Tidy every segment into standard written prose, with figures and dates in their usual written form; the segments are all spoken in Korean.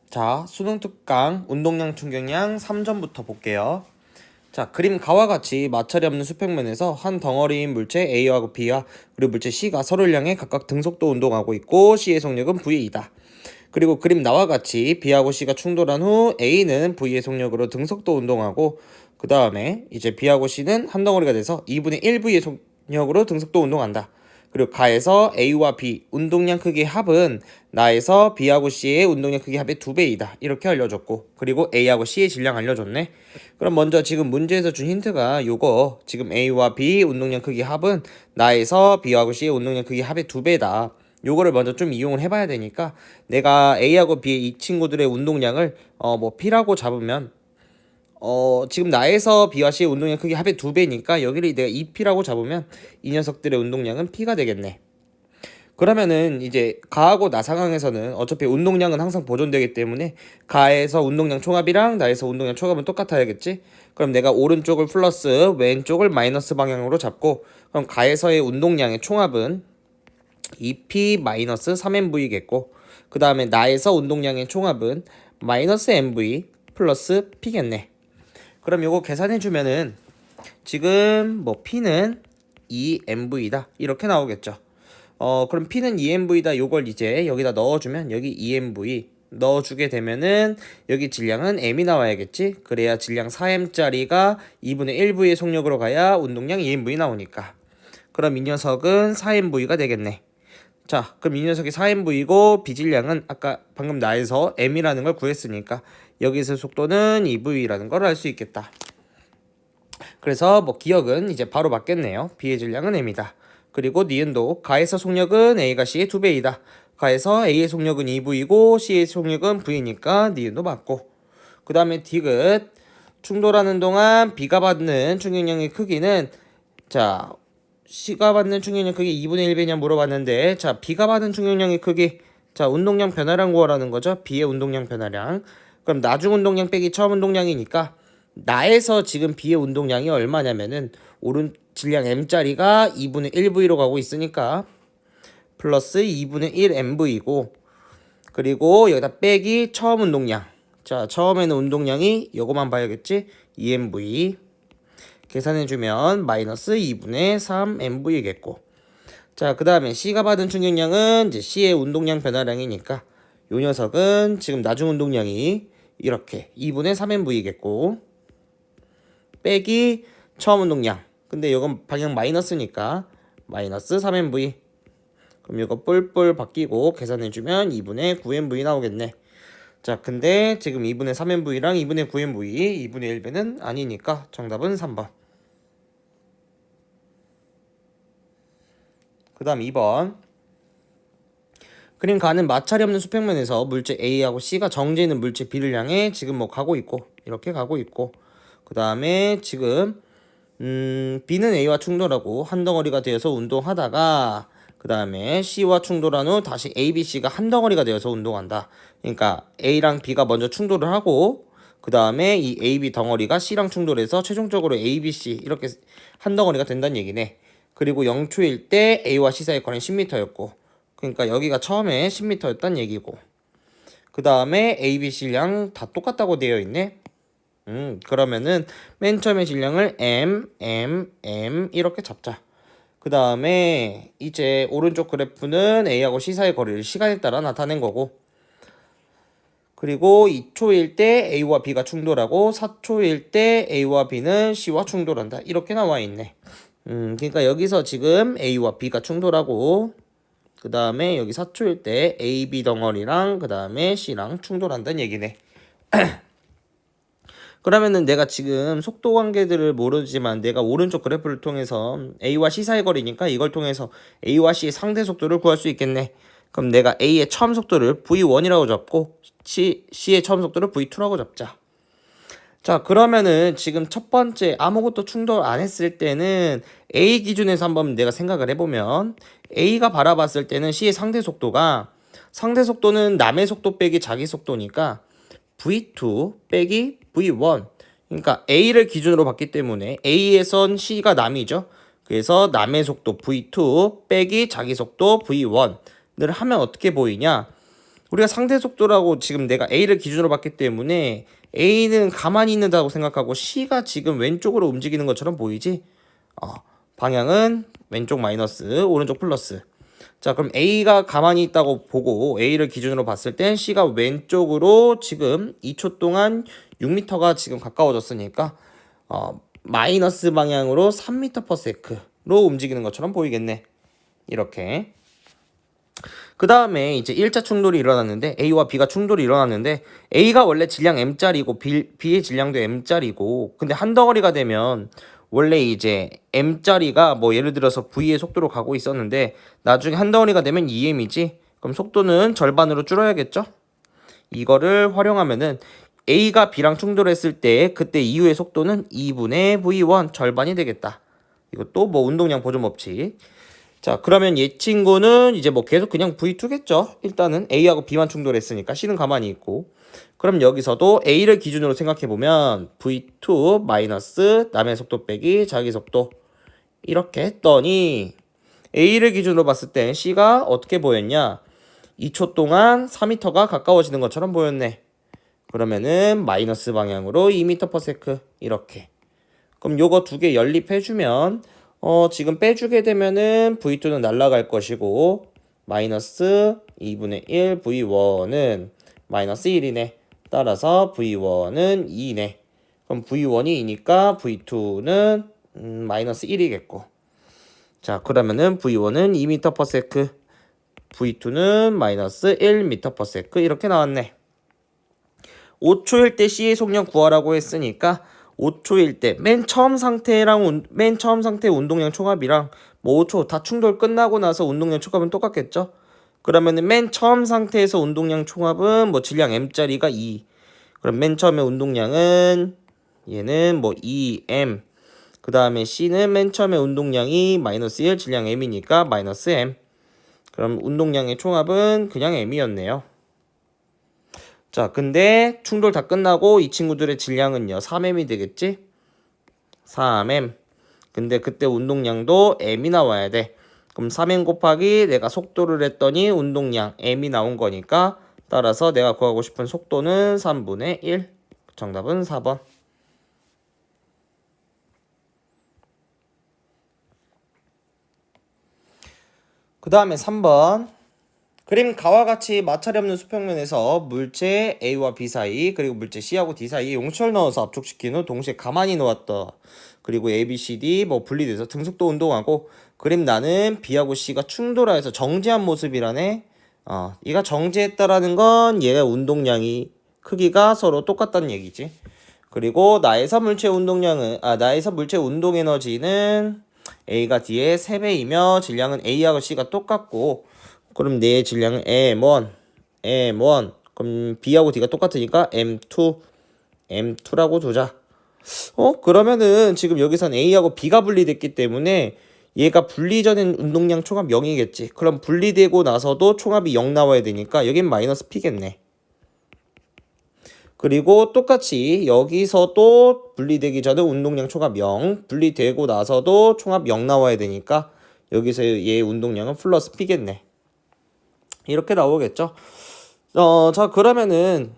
자, 수능 특강 운동량 충격량 3점부터 볼게요. 자, 그림 가와 같이 마찰이 없는 수평면에서 한 덩어리인 물체 A와 B와 그리고 물체 C가 서로를 향해 각각 등속도 운동하고 있고 C의 속력은 V이다. 그리고 그림 나와 같이 B하고 C가 충돌한 후 A는 V의 속력으로 등속도 운동하고 그 다음에 이제 B하고 C는 한 덩어리가 돼서 2분의 1 V의 속력으로 등속도 운동한다. 그리고 가에서 A와 B 운동량 크기의 합은 나에서 B하고 C의 운동량 크기 합의 2배이다. 이렇게 알려줬고 그리고 A하고 C의 질량 알려줬네. 그럼 먼저 지금 문제에서 준 힌트가 요거 지금 A와 B 운동량 크기 합은 나에서 B하고 C의 운동량 크기 합의 2배다. 요거를 먼저 좀 이용을 해봐야 되니까 내가 A하고 B 이 친구들의 운동량을 뭐 P라고 잡으면 지금 나에서 B와 C의 운동량 크기 합의 2배니까 여기를 내가 2P라고 잡으면 이 녀석들의 운동량은 P가 되겠네. 그러면은 이제 가하고 나 상황에서는 어차피 운동량은 항상 보존되기 때문에 가에서 운동량 총합이랑 나에서 운동량 총합은 똑같아야겠지? 그럼 내가 오른쪽을 플러스 왼쪽을 마이너스 방향으로 잡고 그럼 가에서의 운동량의 총합은 2P 마이너스 3MV겠고 그 다음에 나에서 운동량의 총합은 마이너스 MV 플러스 P겠네. 그럼 요거 계산해주면은 지금 뭐 P는 2MV다 이렇게 나오겠죠. 그럼 P는 2MV다 요걸 이제 여기다 넣어주면 여기 2MV 넣어주게 되면은 여기 질량은 M이 나와야겠지. 그래야 질량 4M짜리가 2분의 1V의 속력으로 가야 운동량 2MV 나오니까. 그럼 이 녀석은 4MV가 되겠네. 자, 그럼 이 녀석이 4MV고 비질량은 아까 방금 나에서 M이라는 걸 구했으니까 여기서 속도는 2V라는 걸 알 수 있겠다. 그래서 뭐 기억은 이제 바로 맞겠네요. B의 질량은 M이다. 그리고 니은도 가에서 속력은 A가 C의 2배이다. 가에서 A의 속력은 2V이고 C의 속력은 V니까 니은도 맞고 그 다음에 디귿 충돌하는 동안 B가 받는 충격량의 크기는 자 C가 받는 충격량 크기 2분의 1배냐 물어봤는데 자 B가 받는 충격량의 크기 자 운동량 변화량 구하라는 거죠. B의 운동량 변화량 그럼 나중 운동량 빼기 처음 운동량이니까 나에서 지금 B의 운동량이 얼마냐면은 오른 질량 M짜리가 2분의 1V로 가고 있으니까 플러스 2분의 1 MV이고 그리고 여기다 빼기 처음 운동량 자 처음에는 운동량이 요거만 봐야겠지 2MV 계산해주면 마이너스 2분의 3 MV겠고 자 그 다음에 C가 받은 충격량은 이제 C의 운동량 변화량이니까 요 녀석은 지금 나중 운동량이 이렇게 2분의 3 MV겠고 빼기 처음 운동량 근데 이건 방향 마이너스니까 마이너스 3 MV 그럼 이거 뿔뿔 바뀌고 계산해주면 2분의 9 MV 나오겠네. 자 근데 지금 2분의 3 MV랑 2분의 9 MV 2분의 1배는 아니니까 정답은 3번. 그 다음 2번 그림 가는 마찰이 없는 수평면에서 물체 A하고 C가 정지해 있는 물체 B를 향해 지금 뭐 가고 있고 이렇게 가고 있고 그 다음에 지금 B는 A와 충돌하고 한 덩어리가 되어서 운동하다가 그 다음에 C와 충돌한 후 다시 A, B, C가 한 덩어리가 되어서 운동한다. 그러니까 A랑 B가 먼저 충돌을 하고 그 다음에 이 A, B 덩어리가 C랑 충돌해서 최종적으로 A, B, C 이렇게 한 덩어리가 된다는 얘기네. 그리고 0초일 때 A와 C 사이 거리는 10m였고 그러니까 여기가 처음에 10m였단 얘기고 그 다음에 A, B, C량 다 똑같다고 되어 있네. 그러면은 맨 처음에 질량을 M 이렇게 잡자. 그 다음에 이제 오른쪽 그래프는 A하고 C 사이 거리를 시간에 따라 나타낸 거고 그리고 2초일 때 A와 B가 충돌하고 4초일 때 A와 B는 C와 충돌한다. 이렇게 나와 있네. 그러니까 여기서 지금 A와 B가 충돌하고 그 다음에 여기 4초일 때 A, B 덩어리랑 그 다음에 C랑 충돌한다는 얘기네. 그러면은 내가 지금 속도 관계들을 모르지만 내가 오른쪽 그래프를 통해서 A와 C 사이 거리니까 이걸 통해서 A와 C의 상대 속도를 구할 수 있겠네. 그럼 내가 A의 처음 속도를 V1이라고 잡고 C의 처음 속도를 V2라고 잡자. 자 그러면은 지금 첫 번째 아무것도 충돌 안 했을 때는 A 기준에서 한번 내가 생각을 해보면 A가 바라봤을 때는 C의 상대 속도는 남의 속도 빼기 자기 속도니까 V2 빼기 V1 그러니까 A를 기준으로 봤기 때문에 A에선 C가 남이죠. 그래서 남의 속도 V2 빼기 자기 속도 V1을 하면 어떻게 보이냐 우리가 상대 속도라고 지금 내가 A를 기준으로 봤기 때문에 A는 가만히 있는다고 생각하고 C가 지금 왼쪽으로 움직이는 것처럼 보이지? 방향은 왼쪽 마이너스, 오른쪽 플러스. 자, 그럼 A가 가만히 있다고 보고 A를 기준으로 봤을 땐 C가 왼쪽으로 지금 2초 동안 6m가 지금 가까워졌으니까 마이너스 방향으로 3m/s로 움직이는 것처럼 보이겠네. 이렇게. 그 다음에 이제 1차 충돌이 일어났는데 A와 B가 충돌이 일어났는데 A가 원래 질량 M짜리고 B의 질량도 M짜리고 근데 한 덩어리가 되면 원래 이제 M짜리가 뭐 예를 들어서 V의 속도로 가고 있었는데 나중에 한 덩어리가 되면 2M이지. 그럼 속도는 절반으로 줄어야겠죠? 이거를 활용하면은 A가 B랑 충돌했을 때 그때 이후의 속도는 2분의 V1 절반이 되겠다. 이것도 뭐 운동량 보존 법칙. 자, 그러면 얘 친구는 이제 뭐 계속 그냥 V2겠죠. 일단은 A하고 B만 충돌했으니까 C는 가만히 있고. 그럼 여기서도 A를 기준으로 생각해보면 V2 마이너스 남의 속도 빼기 자기 속도 이렇게 했더니 A를 기준으로 봤을 땐 C가 어떻게 보였냐? 2초 동안 4m가 가까워지는 것처럼 보였네. 그러면은 마이너스 방향으로 2m/s 이렇게. 그럼 요거 두 개 연립해주면 지금 빼주게 되면은 V2는 날아갈 것이고 마이너스 2분의 1 V1은 마이너스 1이네. 따라서 V1은 2네. 그럼 V1이 2니까 V2는 마이너스 1이겠고. 자, 그러면은 V1은 2m/s, V2는 마이너스 1m/s 이렇게 나왔네. 5초일 때 C의 속력 구하라고 했으니까 5초일 때 맨 처음 상태 운동량 총합이랑 뭐 5초 다 충돌 끝나고 나서 운동량 총합은 똑같겠죠? 그러면은 맨 처음 상태에서 운동량 총합은 뭐 질량 M짜리가 2. 그럼 맨 처음에 운동량은 얘는 뭐 2M. 그 다음에 C는 맨 처음에 운동량이 마이너스 1 질량 M이니까 마이너스 M. 그럼 운동량의 총합은 그냥 M이었네요. 자, 근데 충돌 다 끝나고 이 친구들의 질량은요 3M이 되겠지? 3M. 근데 그때 운동량도 M이 나와야 돼. 그럼 3M 곱하기 내가 속도를 했더니 운동량 M이 나온 거니까 따라서 내가 구하고 싶은 속도는 3분의 1. 정답은 4번. 그 다음에 3번. 그림 가와 같이 마찰이 없는 수평면에서 물체 A와 B 사이 그리고 물체 C하고 D 사이에 용철 넣어서 압축시킨 후 동시에 가만히 놓았다. 그리고 A, B, C, D 뭐 분리돼서 등속도 운동하고 그림 나는 B하고 C가 충돌하여서 정지한 모습이라네. 얘가 정지했다라는 건 얘가 운동량이 크기가 서로 똑같다는 얘기지. 그리고 나에서 물체 운동 에너지는 A가 D의 3배이며 질량은 A하고 C가 똑같고 그럼 내 질량은 M1. 그럼 B하고 D가 똑같으니까 M2라고 두자. 그러면은 지금 여기선 A하고 B가 분리됐기 때문에 얘가 분리 전엔 운동량 총합 0이겠지. 그럼 분리되고 나서도 총합이 0 나와야 되니까 여긴 마이너스 P겠네. 그리고 똑같이 여기서도 분리되기 전에 운동량 총합 0, 분리되고 나서도 총합 0 나와야 되니까 여기서 얘 운동량은 플러스 P겠네. 이렇게 나오겠죠. 자, 그러면은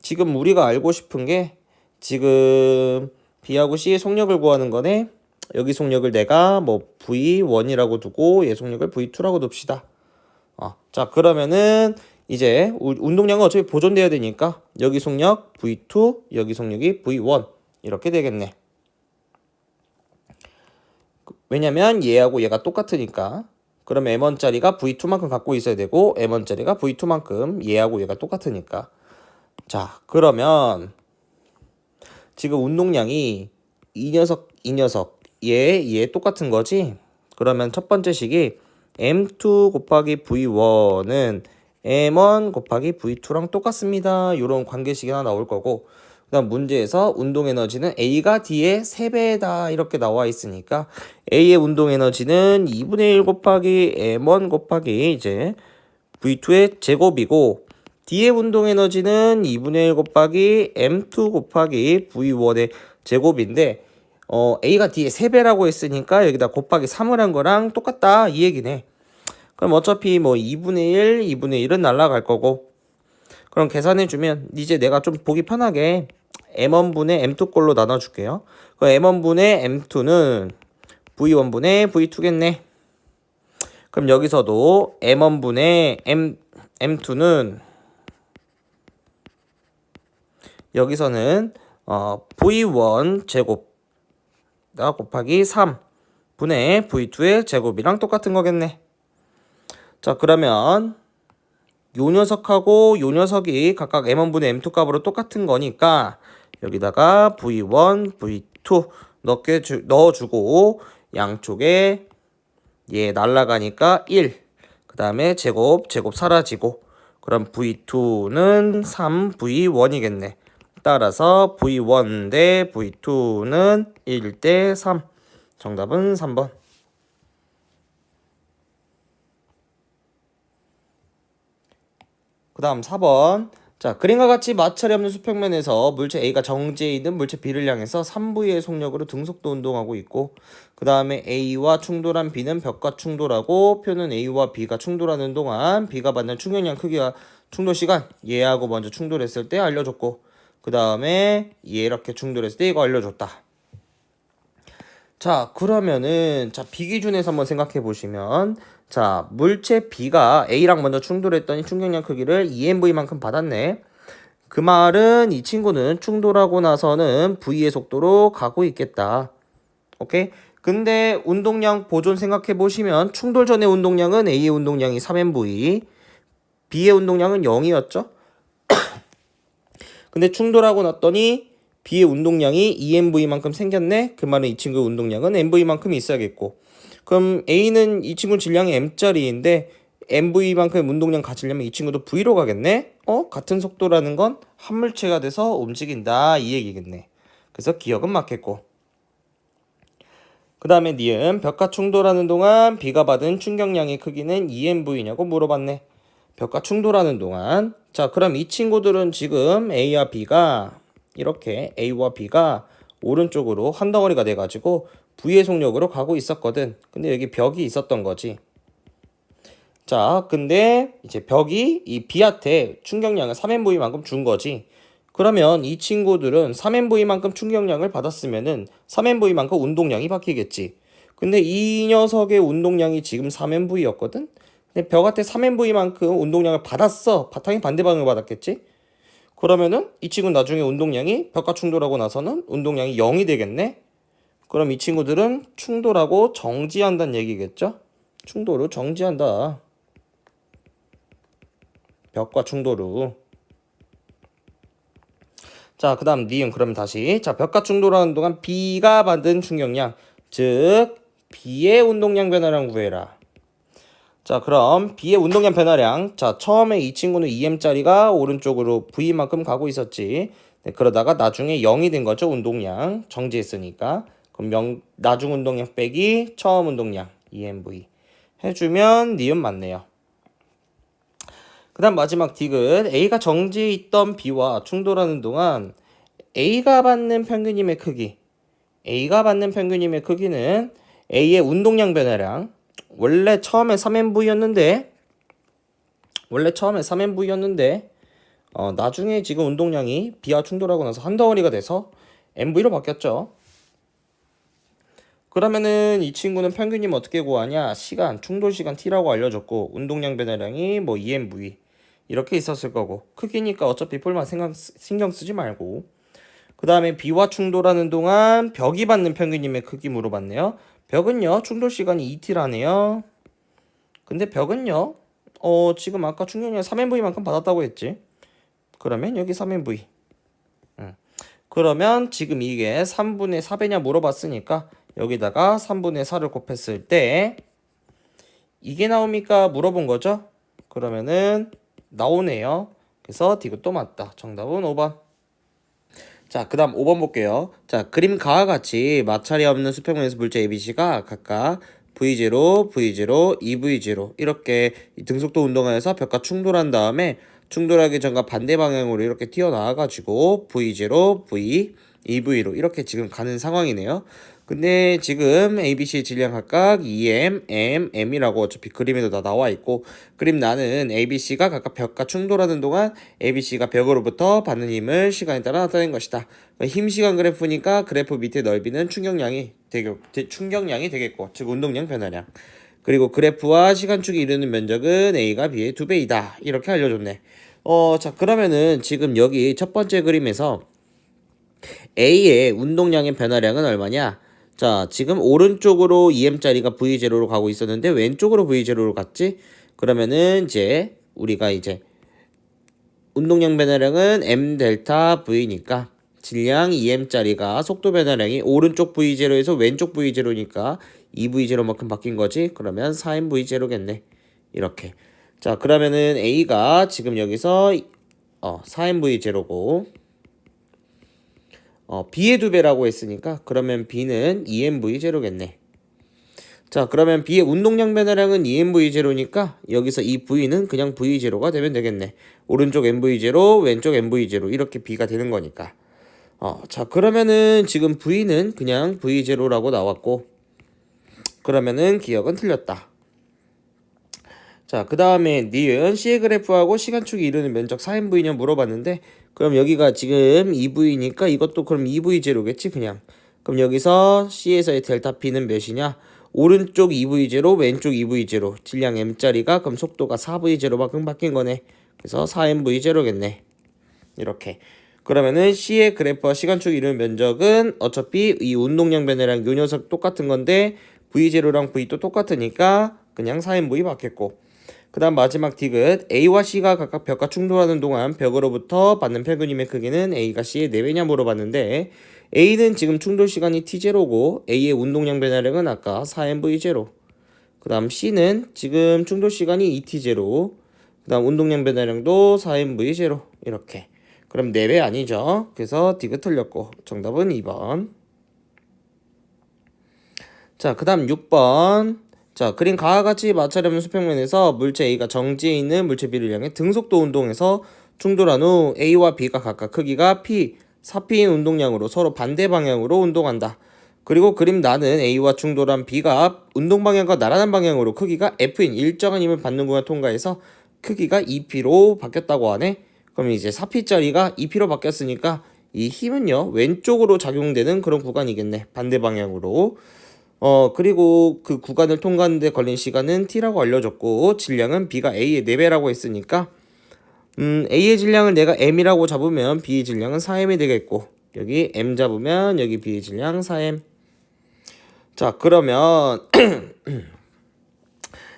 지금 우리가 알고 싶은 게 지금 B하고 C의 속력을 구하는 거네. 여기 속력을 내가 뭐 V1이라고 두고 얘 속력을 V2라고 둡시다. 자, 그러면은 이제 운동량은 어차피 보존돼야 되니까 여기 속력 V2, 여기 속력이 V1 이렇게 되겠네. 왜냐면 얘하고 얘가 똑같으니까. 그럼 M1짜리가 V2만큼 갖고 있어야 되고 M1짜리가 V2만큼 얘하고 얘가 똑같으니까. 자, 그러면 지금 운동량이 이 녀석 얘 똑같은 거지? 그러면 첫 번째 식이 M2 곱하기 V1은 M1 곱하기 V2랑 똑같습니다. 이런 관계식이 하나 나올 거고 그 다음 문제에서 운동에너지는 A가 D의 3배다 이렇게 나와 있으니까 A의 운동에너지는 2분의 1 곱하기 M1 곱하기 이제 V2의 제곱이고 D의 운동에너지는 2분의 1 곱하기 M2 곱하기 V1의 제곱인데 A가 D의 3배라고 했으니까 여기다 곱하기 3을 한 거랑 똑같다 이 얘기네. 그럼 어차피 뭐 2분의 1, 2분의 1은 날라갈 거고 그럼 계산해주면 이제 내가 좀 보기 편하게 M1분의 M2 꼴로 나눠줄게요. 그 M1분의 M2는 V1분의 V2겠네. 그럼 여기서도 M1분의 M2는 여기서는 V1 제곱 곱하기 3분의 V2의 제곱이랑 똑같은 거겠네. 자, 그러면 요 녀석하고 요 녀석이 각각 M1분의 M2 값으로 똑같은 거니까 여기다가 V1, V2 넣어주고 양쪽에 얘 날라가니까 1. 그 다음에 제곱 사라지고 그럼 V2는 3V1이겠네. 따라서 V1 대 V2는 1 대 3. 정답은 3번. 그 다음 4번. 자, 그림과 같이 마찰이 없는 수평면에서 물체 A가 정지해 있는 물체 B를 향해서 3V의 속력으로 등속도 운동하고 있고 그 다음에 A와 충돌한 B는 벽과 충돌하고 표는 A와 B가 충돌하는 동안 B가 받는 충격량 크기와 충돌 시간 얘하고 먼저 충돌했을 때 알려줬고 그 다음에 얘 이렇게 충돌했을 때 이거 알려줬다. 자, 그러면은 B 기준에서 한번 생각해 보시면 자, 물체 B가 A랑 먼저 충돌했더니 충격량 크기를 EMV만큼 받았네. 그 말은 이 친구는 충돌하고 나서는 V의 속도로 가고 있겠다. 오케이? 근데 운동량 보존 생각해 보시면 충돌 전의 운동량은 A의 운동량이 3MV, B의 운동량은 0이었죠? 근데 충돌하고 났더니 B의 운동량이 EMV만큼 생겼네? 그 말은 이 친구의 운동량은 MV만큼 있어야겠고 그럼 A는 이 친구 질량이 M짜리인데 MV만큼 운동량 가지려면 이 친구도 V로 가겠네? 같은 속도라는 건 한 물체가 돼서 움직인다 이 얘기겠네. 그래서 기억은 맞겠고 그 다음에 니은 벽과 충돌하는 동안 B가 받은 충격량의 크기는 EMV냐고 물어봤네. 벽과 충돌하는 동안 자 그럼 이 친구들은 지금 A와 B가 이렇게 A와 B가 오른쪽으로 한 덩어리가 돼가지고 V의 속력으로 가고 있었거든. 근데 여기 벽이 있었던 거지. 자, 근데 이제 벽이 이 B한테 충격량을 3MV만큼 준 거지. 그러면 이 친구들은 3MV만큼 충격량을 받았으면은 3MV만큼 운동량이 바뀌겠지. 근데 이 녀석의 운동량이 지금 3MV였거든? 근데 벽한테 3MV만큼 운동량을 받았어. 바탕이 반대 방향을 받았겠지? 그러면은 이 친구는 나중에 운동량이 벽과 충돌하고 나서는 운동량이 0이 되겠네? 그럼 이 친구들은 충돌하고 정지한다는 얘기겠죠? 충돌을 정지한다. 벽과 충돌을. 자, 그 다음 니은 그러면 다시 자 벽과 충돌하는 동안 B가 받은 충격량 즉 B의 운동량 변화량 구해라. 자 그럼 B의 운동량 변화량 자 처음에 이 친구는 2M짜리가 오른쪽으로 V만큼 가고 있었지. 네, 그러다가 나중에 0이 된 거죠. 운동량 정지했으니까. 그럼 나중 운동량 빼기 처음 운동량 EMV 해주면 니은 맞네요. 그 다음 마지막 디귿 A가 정지해 있던 B와 충돌하는 동안 A가 받는 평균임의 크기 A가 받는 평균임의 크기는 A의 운동량 변화량 원래 처음에 3MV였는데 나중에 지금 운동량이 B와 충돌하고 나서 한 덩어리가 돼서 MV로 바뀌었죠. 그러면은 이 친구는 평균임 어떻게 구하냐? 시간, 충돌 시간 T라고 알려줬고 운동량 변화량이 뭐 EMV 이렇게 있었을 거고 크기니까 어차피 폴만 신경 쓰지 말고 그 다음에 B와 충돌하는 동안 벽이 받는 평균임의 크기 물어봤네요. 벽은요 충돌 시간이 2T라네요. 근데 벽은요 지금 아까 충격량 3MV만큼 받았다고 했지. 그러면 여기 3MV 그러면 지금 이게 3분의 4배냐 물어봤으니까 여기다가 3분의 4를 곱했을 때 이게 나옵니까? 물어본 거죠? 그러면은 나오네요. 그래서 디귿도 맞다. 정답은 5번. 자, 그 다음 5번 볼게요. 자, 그림과 같이 마찰이 없는 수평면에서 물체 ABC가 각각 V0, V0, EV0 이렇게 등속도 운동하여서 벽과 충돌한 다음에 충돌하기 전과 반대 방향으로 이렇게 튀어나와가지고 V0, V, EV로 이렇게 지금 가는 상황이네요. 근데 지금 ABC 질량 각각 EM, M, M이라고 어차피 그림에도 다 나와 있고, 그림 나는 ABC가 각각 벽과 충돌하는 동안 ABC가 벽으로부터 받는 힘을 시간에 따라 나타낸 것이다. 힘 시간 그래프니까 그래프 밑에 넓이는 충격량이 되겠고, 즉 운동량 변화량. 그리고 그래프와 시간축이 이루는 면적은 A가 B의 2배이다. 이렇게 알려줬네. 자, 그러면은 지금 여기 첫 번째 그림에서 A의 운동량의 변화량은 얼마냐? 자, 지금 오른쪽으로 EM짜리가 V0로 가고 있었는데 왼쪽으로 V0로 갔지? 그러면은 이제 우리가 이제 운동량 변화량은 M 델타 V니까 질량 EM짜리가 속도 변화량이 오른쪽 V0에서 왼쪽 V0니까 2V0만큼 바뀐 거지? 그러면 4MV0겠네. 이렇게. 자, 그러면은 A가 지금 여기서 4MV0고 B의 2배라고 했으니까 그러면 B는 EMV0겠네. 자, 그러면 B의 운동량 변화량은 EMV0니까 여기서 이 V는 그냥 V0가 되면 되겠네. 오른쪽 MV0, 왼쪽 MV0 이렇게 B가 되는 거니까. 자, 그러면은 지금 V는 그냥 V0라고 나왔고, 그러면은 기억은 틀렸다. 자, 그 다음에 니은 C의 그래프하고 시간축이 이루는 면적 4MV냐 물어봤는데, 그럼 여기가 지금 2V니까 이것도 그럼 2V0겠지 그냥. 그럼 여기서 C에서의 델타 P는 몇이냐? 오른쪽 2V0, 왼쪽 2V0. 질량 M짜리가 그럼 속도가 4V0만큼 바뀐 거네. 그래서 4MV0겠네. 이렇게. 그러면은 C의 그래프와 시간축이 이루는 면적은 어차피 이 운동량 변화량 요 녀석 똑같은 건데 V0랑 V도 똑같으니까 그냥 4MV 받겠고, 그 다음 마지막 디귿 A와 C가 각각 벽과 충돌하는 동안 벽으로부터 받는 평균 힘의 크기는 A가 C의 4배냐 물어봤는데, A는 지금 충돌 시간이 T0고 A의 운동량 변화량은 아까 4MV0, 그 다음 C는 지금 충돌 시간이 2T0, 그 다음 운동량 변화량도 4MV0 이렇게. 그럼 4배 아니죠? 그래서 디귿 틀렸고 정답은 2번. 자, 그 다음 6번. 자, 그린 가와 같이 마찰이 없는 수평면에서 물체 A가 정지해 있는 물체 B를 향해 등속도 운동에서 충돌한 후 A와 B가 각각 크기가 P, 4P인 운동량으로 서로 반대 방향으로 운동한다. 그리고 그림 나는 A와 충돌한 B가 운동 방향과 나란한 방향으로 크기가 F인 일정한 힘을 받는 구간 통과해서 크기가 2P로 바뀌었다고 하네. 그럼 이제 4P짜리가 2P로 바뀌었으니까 이 힘은요 왼쪽으로 작용되는 그런 구간이겠네. 반대 방향으로. 그리고 그 구간을 통과하는데 걸린 시간은 T라고 알려줬고, 질량은 B가 A의 4배라고 했으니까 A의 질량을 내가 M이라고 잡으면 B의 질량은 4M이 되겠고, 여기 M 잡으면 여기 B의 질량 4M. 자, 그러면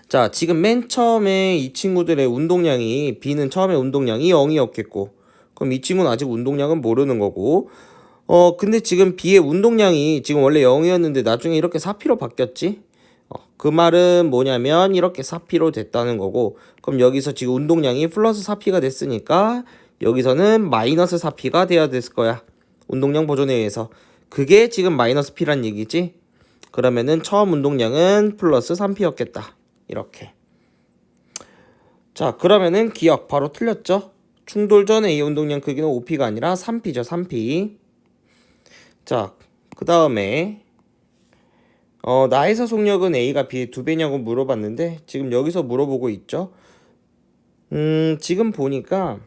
자, 지금 맨 처음에 이 친구들의 운동량이 B는 처음에 운동량이 0이었겠고, 그럼 이 친구는 아직 운동량은 모르는 거고, 근데 지금 B의 운동량이 지금 원래 0이었는데 나중에 이렇게 4P로 바뀌었지? 그 말은 뭐냐면 이렇게 4P로 됐다는 거고, 그럼 여기서 지금 운동량이 플러스 4P가 됐으니까 여기서는 마이너스 4P가 돼야 됐을 거야. 운동량 보존에 의해서. 그게 지금 마이너스 P란 얘기지? 그러면은 처음 운동량은 플러스 3P였겠다. 이렇게. 자, 그러면은 기억 바로 틀렸죠? 충돌 전 A 운동량 크기는 5P가 아니라 3P죠. 3P. 자, 그 다음에 나에서 속력은 A가 B의 2배냐고 물어봤는데 지금 여기서 물어보고 있죠. 지금 보니까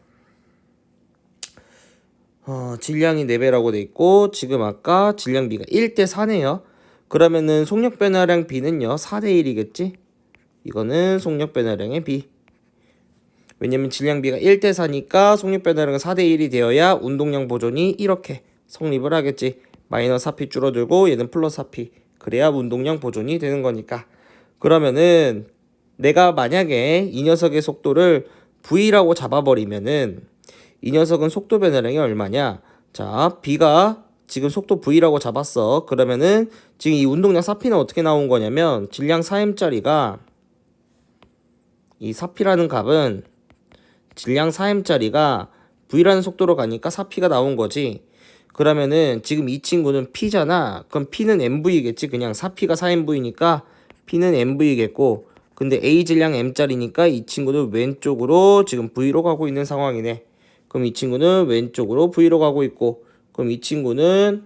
질량이 4배라고 돼 있고, 지금 아까 질량 B가 1대 4네요. 그러면은 속력 변화량 B는요 4대 1이겠지? 이거는 속력 변화량의 B. 왜냐면 질량 B가 1대 4니까 속력 변화량은 4대 1이 되어야 운동량 보존이 이렇게 성립을 하겠지. 마이너스 4P 줄어들고 얘는 플러스 4P. 그래야 운동량 보존이 되는 거니까. 그러면은 내가 만약에 이 녀석의 속도를 V라고 잡아버리면은 이 녀석은 속도 변화량이 얼마냐? 자, B가 지금 속도 V라고 잡았어. 그러면은 지금 이 운동량 4P는 어떻게 나온 거냐면 질량 4M짜리가 이 4P라는 값은 질량 4M짜리가 V라는 속도로 가니까 4P가 나온 거지. 그러면은 지금 이 친구는 P잖아. 그럼 P는 MV겠지. 그냥 4P가 4MV니까 P는 MV겠고, 근데 A 질량 M짜리니까 이 친구는 왼쪽으로 지금 V로 가고 있는 상황이네. 그럼 이 친구는 왼쪽으로 V로 가고 있고, 그럼 이 친구는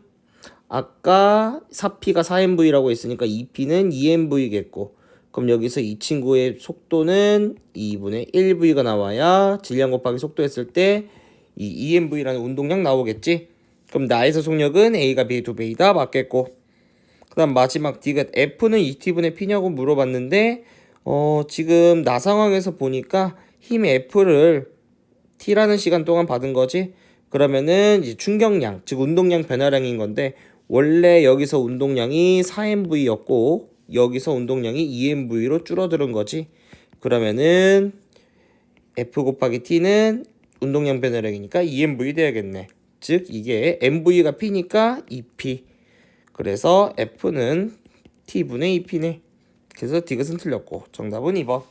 아까 4P가 4MV라고 했으니까 2P는 2MV겠고, 그럼 여기서 이 친구의 속도는 2분의 1V가 나와야 질량 곱하기 속도 했을 때 이 2MV라는 운동량 나오겠지? 그럼 나에서 속력은 A가 B의 2배이다 맞겠고, 그 다음 마지막 디귿 F는 2T분의 P냐고 물어봤는데 지금 나 상황에서 보니까 힘 F를 T라는 시간 동안 받은 거지. 그러면은 이제 충격량, 즉 운동량 변화량인 건데, 원래 여기서 운동량이 4MV였고 여기서 운동량이 2MV로 줄어드는 거지. 그러면은 F 곱하기 T는 운동량 변화량이니까 2MV 돼야겠네. 즉 이게 MV가 P니까 2P. 그래서 F는 T분의 2P네. 그래서 디귿은 틀렸고 정답은 2번.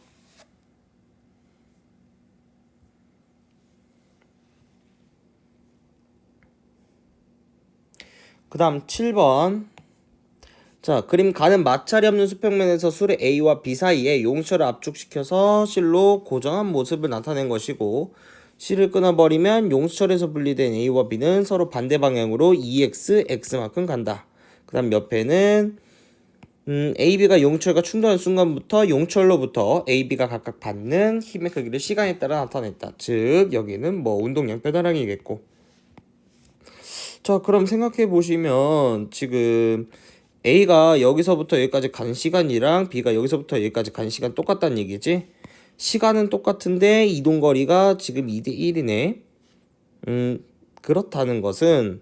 그 다음 7번. 자, 그림 가는 마찰이 없는 수평면에서 술의 A와 B 사이에 용철을 압축시켜서 실로 고정한 모습을 나타낸 것이고, 실을 끊어버리면 용철에서 분리된 A와 B는 서로 반대 방향으로 EX, X만큼 간다. 그 다음 옆에는 AB가 용철과 충돌하는 순간부터 용철로부터 AB가 각각 받는 힘의 크기를 시간에 따라 나타냈다. 즉 여기는 뭐 운동량 변화량이겠고. 자, 그럼 생각해 보시면 지금 A가 여기서부터 여기까지 간 시간이랑 B가 여기서부터 여기까지 간 시간 똑같다는 얘기지. 시간은 똑같은데 이동거리가 지금 2대 1이네. 그렇다는 것은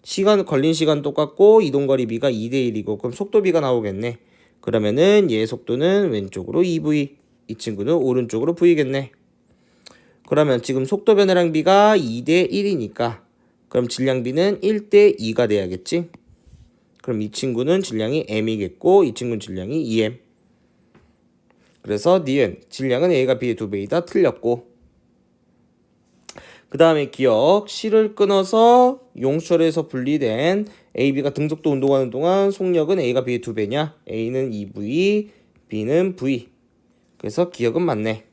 시간 걸린 시간 똑같고 이동거리 B가 2대 1이고, 그럼 속도 B가 나오겠네. 그러면은 얘 속도는 왼쪽으로 2V, 이 친구는 오른쪽으로 V겠네. 그러면 지금 속도 변화량 B가 2대 1이니까 그럼 질량 B는 1대 2가 돼야겠지. 그럼 이 친구는 질량이 M이겠고 이 친구는 질량이 2M. 그래서 니은 질량은 A가 B의 2배이다 틀렸고, 그 다음에 기억 실을 끊어서 용철에서 분리된 AB가 등속도 운동하는 동안 속력은 A가 B의 2배냐? A는 2V, B는 V. 그래서 기억은 맞네.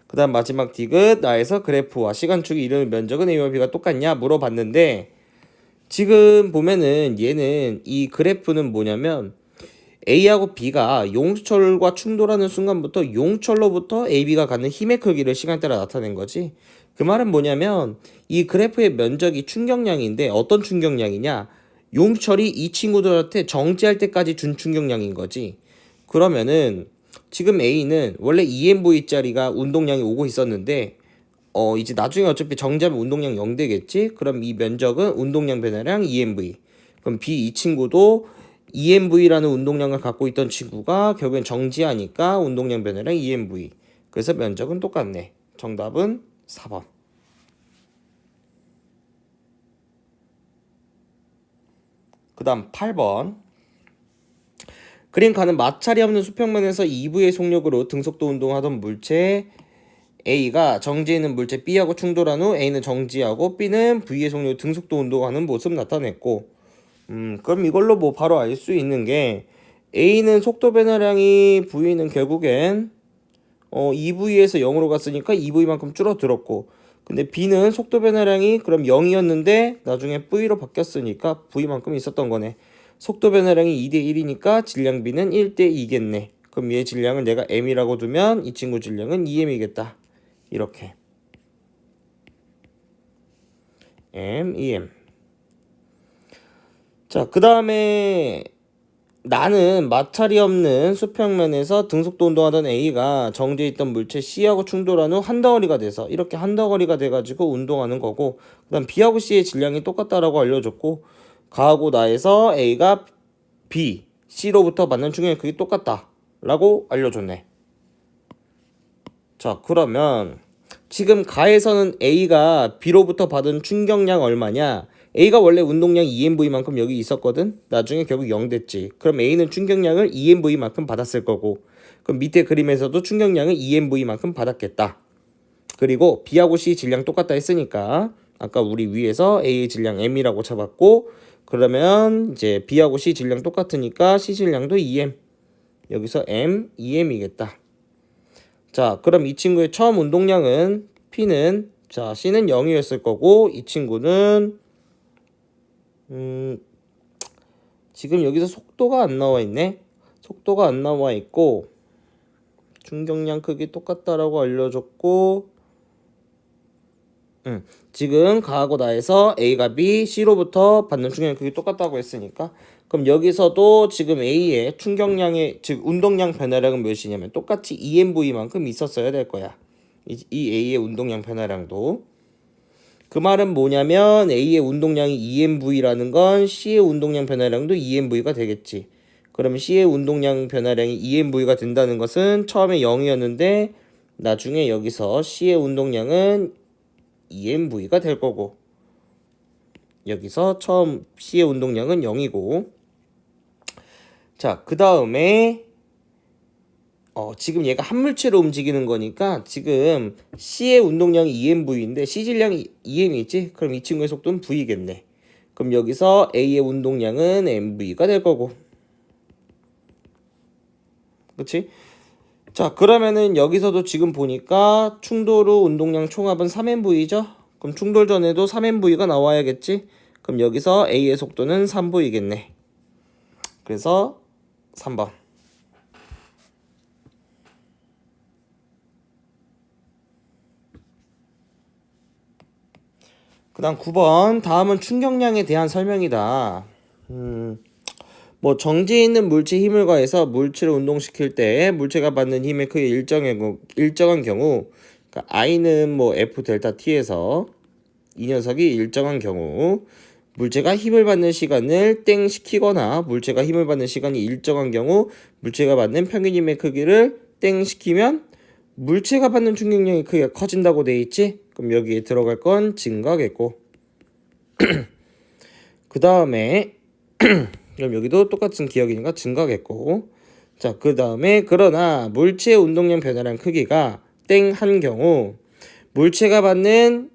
그 다음 마지막 디귿 나에서 그래프와 시간축이 이루는 면적은 A와 B가 똑같냐 물어봤는데, 지금 보면은 얘는 이 그래프는 뭐냐면 A하고 B가 용철과 충돌하는 순간부터 용철로부터 AB가 갖는 힘의 크기를 시간에 따라 나타낸 거지. 그 말은 뭐냐면 이 그래프의 면적이 충격량인데 어떤 충격량이냐? 용철이 이 친구들한테 정지할 때까지 준 충격량인 거지. 그러면은 지금 A는 원래 EMV짜리가 운동량이 오고 있었는데 이제 나중에 어차피 정지하면 운동량 0되겠지? 그럼 이 면적은 운동량 변화량 EMV. 그럼 B 이 친구도 EMV라는 운동량을 갖고 있던 친구가 결국엔 정지하니까 운동량 변화량 EMV. 그래서 면적은 똑같네. 정답은 4번. 그 다음 8번. 그림 가는 마찰이 없는 수평면에서 2V의 속력으로 등속도 운동하던 물체 A가 정지해 있는 물체 B하고 충돌한 후 A는 정지하고 B는 V의 속력으로 등속도 운동하는 모습 나타냈고, 그럼 이걸로 뭐 바로 알 수 있는 게 A는 속도 변화량이 V는 결국엔 2V에서 0으로 갔으니까 2V만큼 줄어들었고, 근데 B는 속도 변화량이 그럼 0이었는데 나중에 V로 바뀌었으니까 V만큼 있었던 거네. 속도 변화량이 2대 1이니까 질량 B는 1대 2겠네. 그럼 얘 질량을 내가 M이라고 두면 이 친구 질량은 2M이겠다. 이렇게 M, EM. 자, 그 다음에 나는 마찰이 없는 수평면에서 등속도 운동하던 A가 정지해 있던 물체 C하고 충돌한 후 한 덩어리가 돼서 이렇게 한 덩어리가 돼가지고 운동하는 거고, 그 다음 B하고 C의 질량이 똑같다라고 알려줬고, 가하고 나에서 A가 B, C로부터 받는 충격이 그게 똑같다 라고 알려줬네. 자, 그러면 지금 가에서는 A가 B로부터 받은 충격량 얼마냐? A가 원래 운동량 EMV만큼 여기 있었거든? 나중에 결국 0 됐지. 그럼 A는 충격량을 EMV만큼 받았을 거고, 그럼 밑에 그림에서도 충격량을 EMV만큼 받았겠다. 그리고 B하고 C 질량 똑같다 했으니까 아까 우리 위에서 A의 질량 M이라고 잡았고, 그러면 이제 B하고 C 질량 똑같으니까 C 질량도 EM. 여기서 M, EM이겠다. 자, 그럼 이 친구의 처음 운동량은 P는 자 C는 0이었을 거고 이 친구는 지금 여기서 속도가 안 나와 있네. 속도가 안 나와 있고 충격량 크기 똑같다라고 알려줬고 지금 가하고 나에서 A가 B, C로부터 받는 충격량 크기 똑같다고 했으니까 그럼 여기서도 지금 A의 충격량의 즉 운동량 변화량은 몇이냐면 똑같이 EMV만큼 있었어야 될 거야. 이 A의 운동량 변화량도 그 말은 뭐냐면 A의 운동량이 EMV라는 건 C의 운동량 변화량도 EMV가 되겠지. 그러면 C의 운동량 변화량이 EMV가 된다는 것은 처음에 0이었는데 나중에 여기서 C의 운동량은 EMV가 될 거고 여기서 처음 C의 운동량은 0이고 자, 그 다음에 지금 얘가 한 물체로 움직이는 거니까 지금 C의 운동량이 EMV인데 C 질량이 EM이 있지? 그럼 이 친구의 속도는 V겠네. 그럼 여기서 A의 운동량은 MV가 될 거고 그치? 자, 그러면은 여기서도 지금 보니까 충돌 후 운동량 총합은 3MV죠? 그럼 충돌 전에도 3MV가 나와야겠지? 그럼 여기서 A의 속도는 3V겠네. 그래서 3번. 그 다음 9번. 다음은 충격량에 대한 설명이다. 뭐 정지해 있는 물체에 힘을 가해서 물체를 운동시킬 때 물체가 받는 힘의 크기 일정한 경우 그러니까 I는 뭐 F 델타 T에서 이 녀석이 일정한 경우 물체가 힘을 받는 시간을 땡 시키거나 물체가 힘을 받는 시간이 일정한 경우 물체가 받는 평균 힘의 크기를 땡 시키면 물체가 받는 충격량의 크기가 커진다고 돼 있지? 그럼 여기에 들어갈 건 증가겠고 그 다음에 그럼 여기도 똑같은 기억이니까 증가겠고 자, 그 다음에 그러나 물체의 운동량 변화량 크기가 땡 한 경우 물체가 받는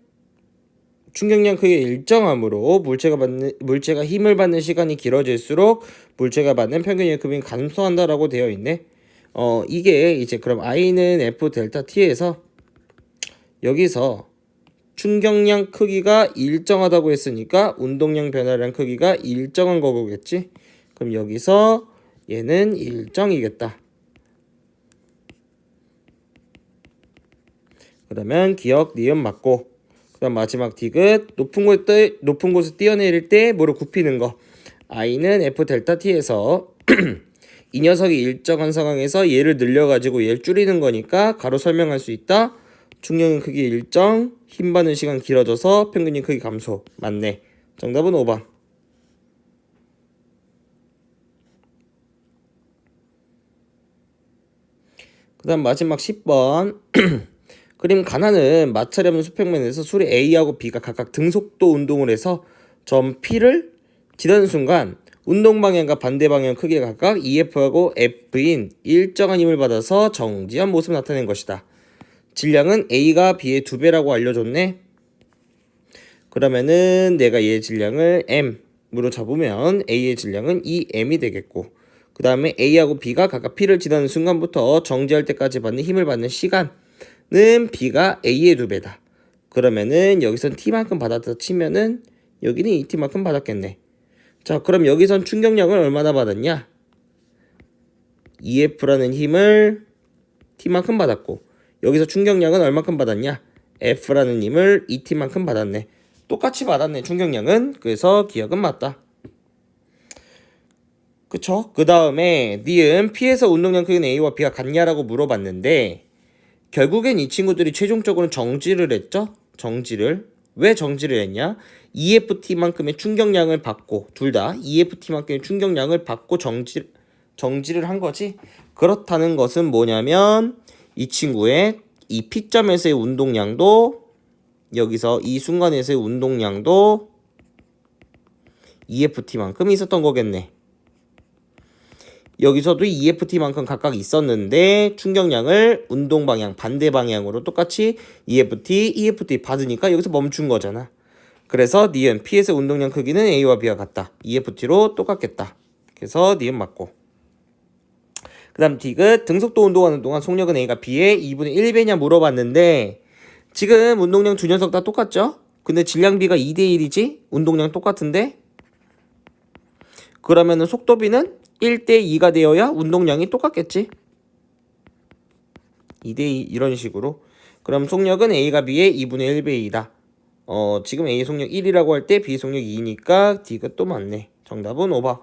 충격량 크기가 일정하므로 물체가 힘을 받는 시간이 길어질수록 물체가 받는 평균의 크기는 감소한다라고 되어 있네. 이게 이제 그럼 I는 F 델타 T에서 여기서 충격량 크기가 일정하다고 했으니까 운동량 변화량 크기가 일정한 거겠지. 그럼 여기서 얘는 일정이겠다. 그러면 기억 니은 맞고 그다음 마지막 디귿 높은 곳에 뛰어내릴 때 뭐를 굽히는 거. I는 F 델타 T에서 이 녀석이 일정한 상황에서 얘를 늘려가지고 얘를 줄이는 거니까 가로 설명할 수 있다. 충격의 크기 일정, 힘 받는 시간 길어져서 평균의 크기 감소. 맞네. 정답은 5번. 그 다음 마지막 10번. 그림 가나는 마찰이 없는 수평면에서 수리 A하고 B가 각각 등속도 운동을 해서 점 P를 지나는 순간 운동 방향과 반대 방향 크기가 각각 EF하고 F인 일정한 힘을 받아서 정지한 모습을 나타낸 것이다. 질량은 A가 B의 2배라고 알려줬네. 그러면은 내가 얘의 질량을 M으로 잡으면 A의 질량은 2M이 되겠고 그 다음에 A하고 B가 각각 P를 지나는 순간부터 정지할 때까지 받는 힘을 받는 시간은 B가 A의 2배다. 그러면은 여기선 T만큼 받았다 치면은 여기는 이 T만큼 받았겠네. 자, 그럼 여기선 충격량을 얼마나 받았냐? EF라는 힘을 T만큼 받았고 여기서 충격량은 얼마큼 받았냐? F라는 힘을 2T만큼 받았네. 똑같이 받았네 충격량은. 그래서 기억은 맞다. 그쵸? 그 다음에 니은 P에서 운동량 크기는 A와 B가 같냐라고 물어봤는데 결국엔 이 친구들이 최종적으로 정지를 했죠? 왜 정지를 했냐? EFT만큼의 충격량을 받고 둘 다 EFT만큼의 충격량을 받고 정지를 한 거지. 그렇다는 것은 뭐냐면 이 친구의 이 P점에서의 운동량도 여기서 이 순간에서의 운동량도 EFT만큼 있었던 거겠네. 여기서도 EFT만큼 각각 있었는데 충격량을 운동 방향 반대 방향으로 똑같이 EFT 받으니까 여기서 멈춘 거잖아. 그래서 니은 P에서 운동량 크기는 A와 B와 같다. EFT로 똑같겠다. 그래서 니은 맞고. 그 다음 디귿 등속도 운동하는 동안 속력은 A가 B의 2분의 1배냐 물어봤는데 지금 운동량 두 녀석 다 똑같죠? 근데 질량 B가 2대1이지? 운동량 똑같은데? 그러면은 속도 B는 1대2가 되어야 운동량이 똑같겠지. 2대2 이런 식으로. 그럼 속력은 A가 B의 2분의 1배이다. 지금 A 속력 1이라고 할 때 B 속력 2니까 D가 또 맞네. 정답은 5번.